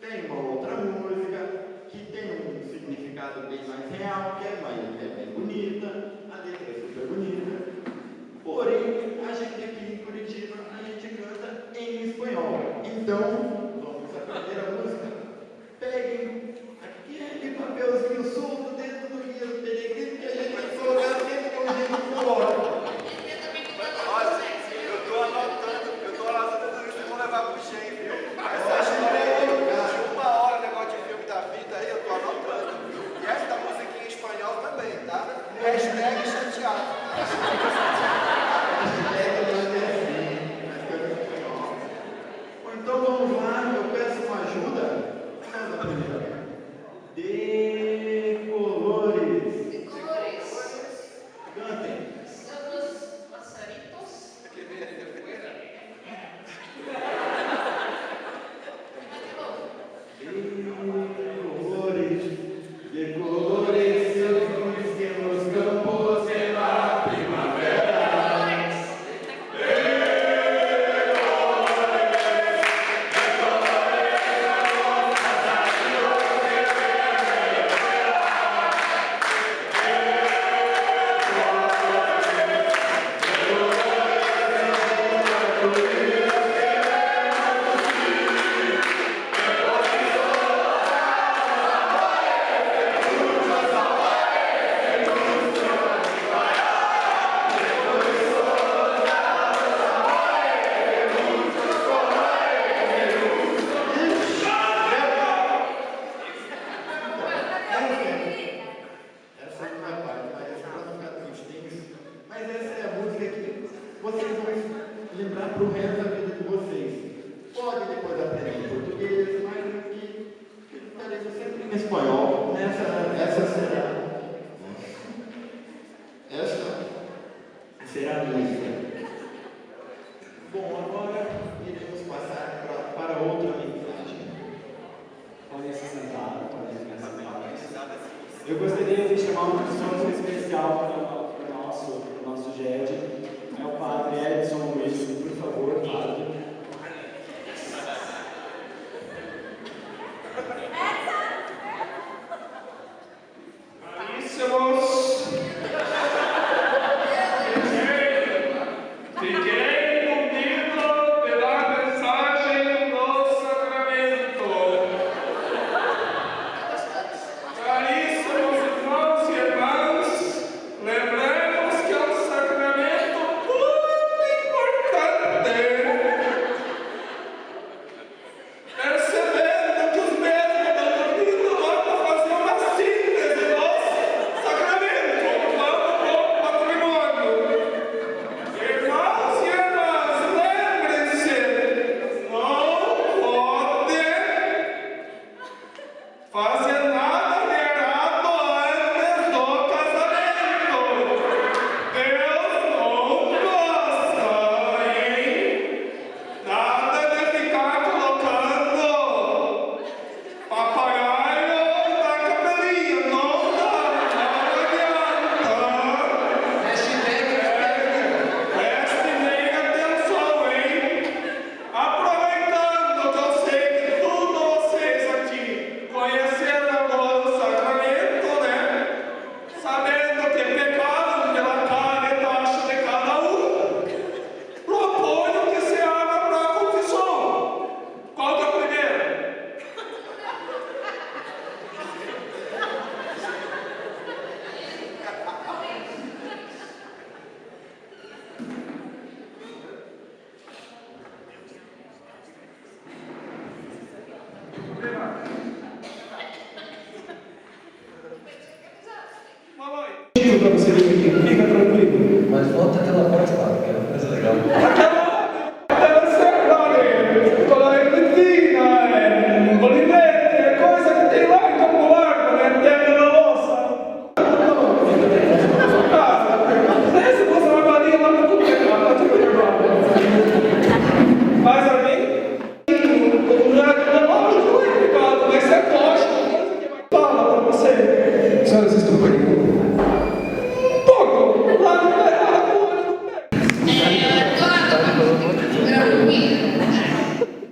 Tem uma outra música que tem um significado bem mais real, que é bem bonita, a letra é super bonita. Porém, a gente aqui em Curitiba, a gente canta em espanhol. Então, vamos aprender a música. Peguem aquele papelzinho solto dentro do guia do peregrino que a gente vai colocar dentro do jeito coloca. Olha, eu tô anotando tudo isso, vocês vão levar pro Shen, viu? Essa história aí, de 1 hora, negócio de filme da vida aí, eu tô anotando. E essa da musiquinha em espanhol também, tá? Hashtag chateado. Então vamos lá, eu peço uma ajuda. Vamos lá primeiro. De colores. De colores. Cantem. Somos pasaritos. De colores, luz que nos campos de la primavera. Mas essa é a música que vocês vão lembrar para o resto da vida de vocês. Pode depois aprender em português, mas que estaremos sempre em espanhol. Essa será a música. Bom, agora iremos passar para outra mensagem. Podem se sentar, podem ficar sentados. Eu gostaria de chamar uma pessoa especial para o nosso GED.